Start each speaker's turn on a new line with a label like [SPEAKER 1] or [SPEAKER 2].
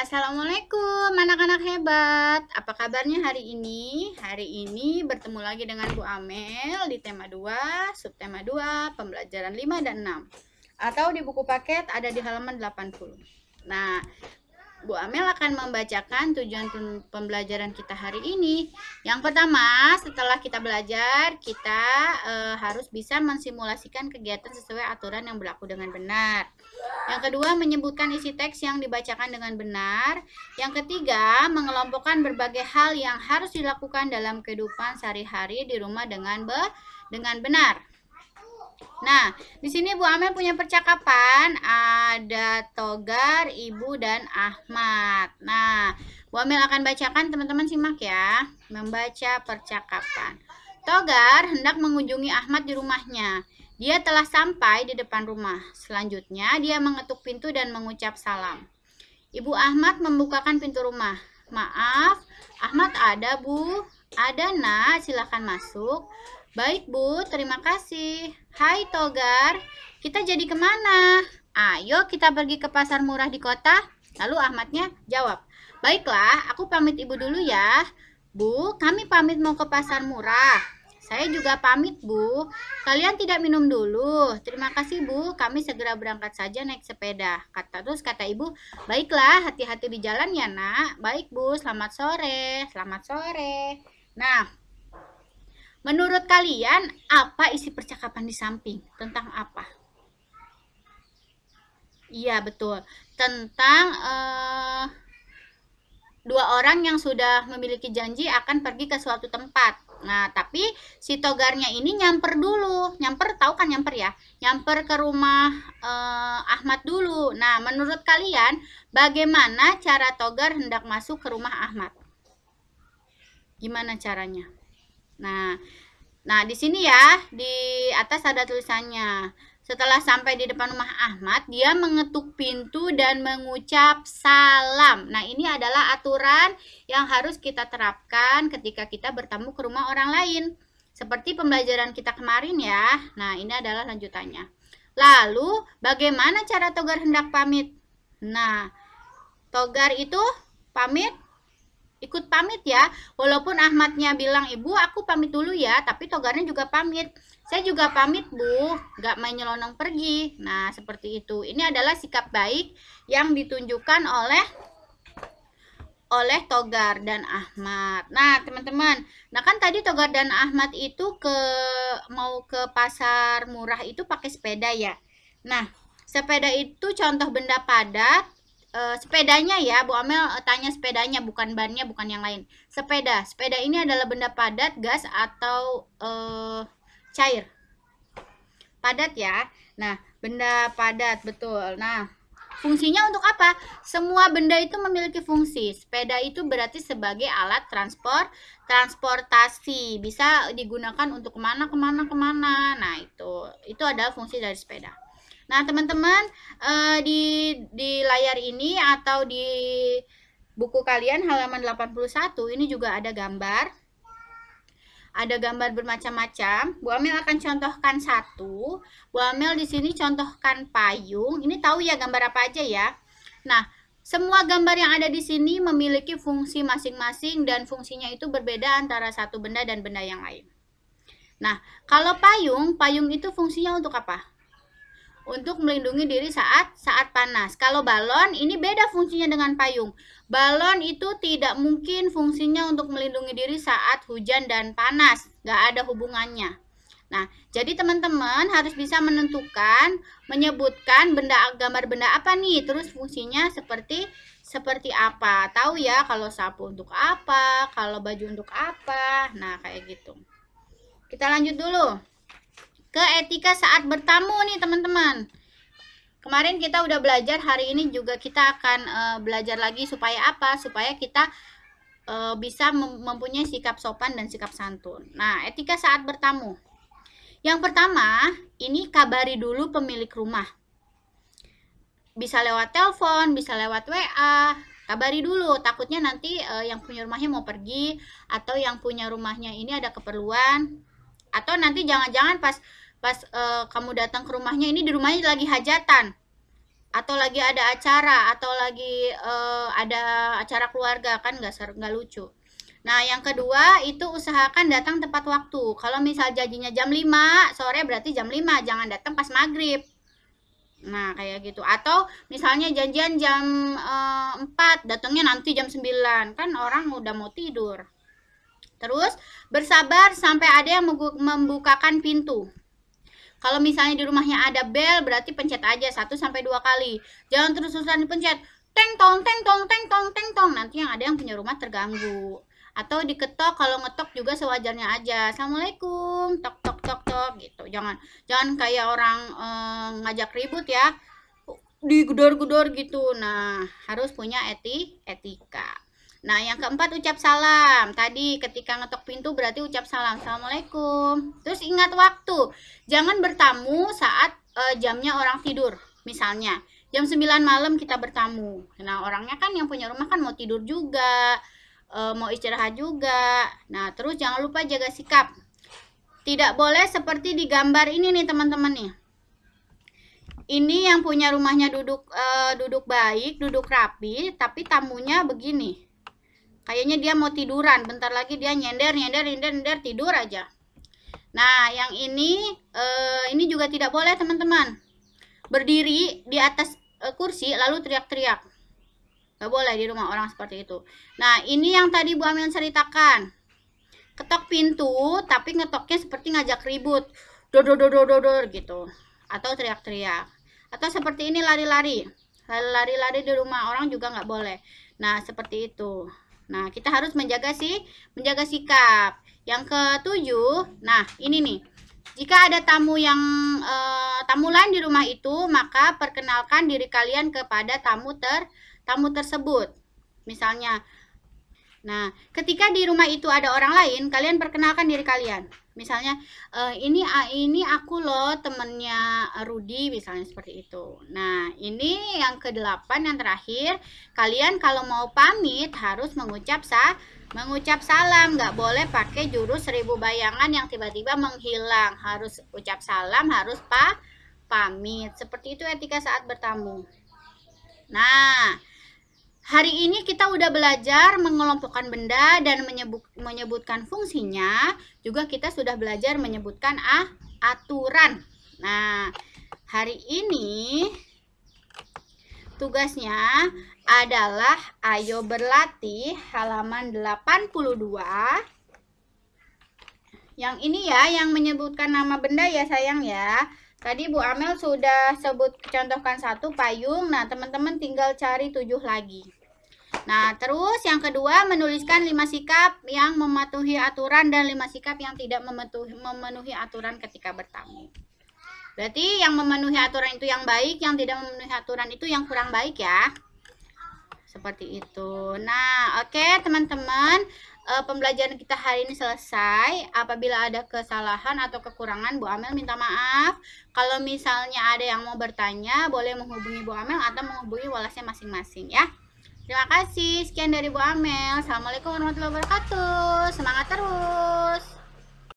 [SPEAKER 1] Assalamualaikum anak-anak hebat. Apa kabarnya hari ini? Hari ini bertemu lagi dengan Bu Amel di tema 2, subtema 2, pembelajaran 5 dan 6. Atau di buku paket ada di halaman 80. Nah, Bu Amel akan membacakan tujuan pembelajaran kita hari ini. Yang pertama, setelah kita belajar, kita harus bisa mensimulasikan kegiatan sesuai aturan yang berlaku dengan benar. Yang kedua, menyebutkan isi teks yang dibacakan dengan benar. Yang ketiga, mengelompokkan berbagai hal yang harus dilakukan dalam kehidupan sehari-hari di rumah dengan benar. Nah, di sini Bu Amel punya percakapan. Ada Togar, Ibu, dan Ahmad. Nah, Bu Amel akan bacakan, teman-teman simak ya. Membaca percakapan. Togar hendak mengunjungi Ahmad di rumahnya. Dia telah sampai di depan rumah. Selanjutnya, dia mengetuk pintu dan mengucap salam. Ibu Ahmad membukakan pintu rumah. Maaf, Ahmad ada, Bu? Ada, Nak. Silakan masuk. Baik, Bu. Terima kasih. Hai, Togar. Kita jadi kemana? Ayo kita pergi ke pasar murah di kota. Lalu Ahmadnya jawab, baiklah, aku pamit Ibu dulu ya. Bu, kami pamit mau ke pasar murah. Saya juga pamit, Bu. Kalian tidak minum dulu. Terima kasih, Bu. Kami segera berangkat saja naik sepeda. Kata Ibu, baiklah, hati-hati di jalan ya, Nak. Baik, Bu. Selamat sore. Selamat sore. Nah, menurut kalian apa isi percakapan di samping? Tentang apa? Iya, betul. Tentang dua orang yang sudah memiliki janji akan pergi ke suatu tempat. Nah, tapi si Togarnya ini nyamper dulu. Nyamper, tahu kan nyamper ya? Nyamper ke rumah Ahmad dulu. Nah, menurut kalian bagaimana cara Togar hendak masuk ke rumah Ahmad? Gimana caranya? Nah, di sini ya, di atas ada tulisannya. Setelah sampai di depan rumah Ahmad, dia mengetuk pintu dan mengucap salam. Nah, ini adalah aturan yang harus kita terapkan ketika kita bertamu ke rumah orang lain. Seperti pembelajaran kita kemarin ya. Nah, ini adalah lanjutannya. Lalu, bagaimana cara Togar hendak pamit? Nah, Togar itu ikut pamit ya. Walaupun Ahmadnya bilang, Ibu aku pamit dulu ya, tapi Togarnya juga pamit. Saya juga pamit, Bu, gak main nyelonong pergi. Nah, seperti itu. Ini adalah sikap baik yang ditunjukkan oleh Togar dan Ahmad. Nah, teman-teman, nah kan tadi Togar dan Ahmad itu mau ke pasar murah itu pakai sepeda ya. Nah, sepeda itu contoh benda padat. Sepedanya ya, Bu Amel tanya sepedanya, bukan bannya, bukan yang lain. Sepeda ini adalah benda padat, gas atau cair. Padat ya. Nah, benda padat, betul. Nah, fungsinya untuk apa? Semua benda itu memiliki fungsi. Sepeda itu berarti sebagai alat transportasi. Bisa digunakan untuk kemana. Nah, itu adalah fungsi dari sepeda. Nah, teman-teman, di layar ini atau di buku kalian halaman 81 ini juga ada gambar. Ada gambar bermacam-macam. Bu Amel akan contohkan satu. Bu Amel di sini contohkan payung. Ini tahu ya gambar apa aja ya. Nah, semua gambar yang ada di sini memiliki fungsi masing-masing dan fungsinya itu berbeda antara satu benda dan benda yang lain. Nah, kalau payung itu fungsinya untuk apa? Untuk melindungi diri saat panas. Kalau balon ini beda fungsinya dengan payung. Balon itu tidak mungkin fungsinya untuk melindungi diri saat hujan dan panas. Nggak ada hubungannya. Nah, jadi teman-teman harus bisa menentukan, menyebutkan gambar benda apa nih, terus fungsinya seperti apa. Tahu ya kalau sapu untuk apa, kalau baju untuk apa. Nah, kayak gitu. Kita lanjut dulu ke etika saat bertamu nih teman-teman. Kemarin kita udah belajar, hari ini juga kita akan belajar lagi supaya apa? Supaya kita bisa mempunyai sikap sopan dan sikap santun. Nah, etika saat bertamu. Yang pertama, ini kabari dulu pemilik rumah. Bisa lewat telepon, bisa lewat WA. Kabari dulu, takutnya nanti yang punya rumahnya mau pergi atau yang punya rumahnya ini ada keperluan. Atau nanti jangan-jangan pas kamu datang ke rumahnya, ini di rumahnya lagi hajatan atau lagi ada acara, atau lagi ada acara keluarga, kan nggak lucu. Nah, yang kedua itu usahakan datang tepat waktu. Kalau misal janjinya jam 5 sore, berarti jam 5, jangan datang pas maghrib. Nah, kayak gitu. Atau misalnya janjian jam 4, datangnya nanti jam 9, kan orang udah mau tidur. Terus bersabar sampai ada yang membukakan pintu. Kalau misalnya di rumahnya ada bel, berarti pencet aja 1-2 kali. Jangan terus-terusan dipencet. Teng tong teng tong teng tong teng tong. Nanti yang ada yang punya rumah terganggu. Atau diketok, kalau ngetok juga sewajarnya aja. Assalamualaikum, tok tok tok tok gitu. Jangan kayak orang ngajak ribut ya. Digedor-gedor gitu. Nah, harus punya etika. Nah, yang keempat ucap salam. Tadi ketika ngetok pintu berarti ucap salam. Assalamualaikum. Terus ingat waktu. Jangan bertamu saat jamnya orang tidur. Misalnya, jam 9 malam kita bertamu. Nah, orangnya kan yang punya rumah kan mau tidur juga, mau istirahat juga. Nah, terus jangan lupa jaga sikap. Tidak boleh seperti di gambar ini nih, teman-teman nih. Ini yang punya rumahnya duduk baik, duduk rapi, tapi tamunya begini. Kayaknya dia mau tiduran, bentar lagi dia nyender tidur aja. Nah, yang ini juga tidak boleh, teman-teman. Berdiri di atas kursi lalu teriak-teriak. Gak boleh di rumah orang seperti itu. Nah, ini yang tadi Bu Amel ceritakan. Ketok pintu, tapi ngetoknya seperti ngajak ribut. Dor gitu. Atau teriak-teriak. Atau seperti ini lari-lari. Lari-lari di rumah orang juga nggak boleh. Nah, seperti itu. Nah, kita harus menjaga sikap. Yang ketujuh, nah ini nih. Jika ada tamu lain di rumah itu, maka perkenalkan diri kalian kepada tamu tersebut. Misalnya, nah, ketika di rumah itu ada orang lain, kalian perkenalkan diri kalian. Misalnya, ini aku loh temennya Rudi, misalnya seperti itu. Nah, ini yang ke-8 yang terakhir, kalian kalau mau pamit harus mengucap salam, nggak boleh pakai jurus 1000 bayangan yang tiba-tiba menghilang. Harus ucap salam, harus pamit. Seperti itu etika saat bertamu. Nah, hari ini kita udah belajar mengelompokkan benda dan menyebutkan fungsinya. Juga kita sudah belajar menyebutkan aturan. Nah, hari ini tugasnya adalah ayo berlatih halaman 82. Yang ini ya, yang menyebutkan nama benda ya sayang ya. Tadi Bu Amel sudah contohkan 1 payung. Nah, teman-teman tinggal cari 7 lagi. Nah, terus yang kedua menuliskan 5 sikap yang mematuhi aturan dan 5 sikap yang tidak memenuhi aturan ketika bertamu. Berarti yang memenuhi aturan itu yang baik, yang tidak memenuhi aturan itu yang kurang baik ya. Seperti itu. Nah, oke teman-teman. Pembelajaran kita hari ini selesai. Apabila ada kesalahan atau kekurangan, Bu Amel minta maaf. Kalau misalnya ada yang mau bertanya, boleh menghubungi Bu Amel atau menghubungi walasnya masing-masing ya. Terima kasih. Sekian dari Bu Amel. Assalamualaikum warahmatullahi wabarakatuh. Semangat terus.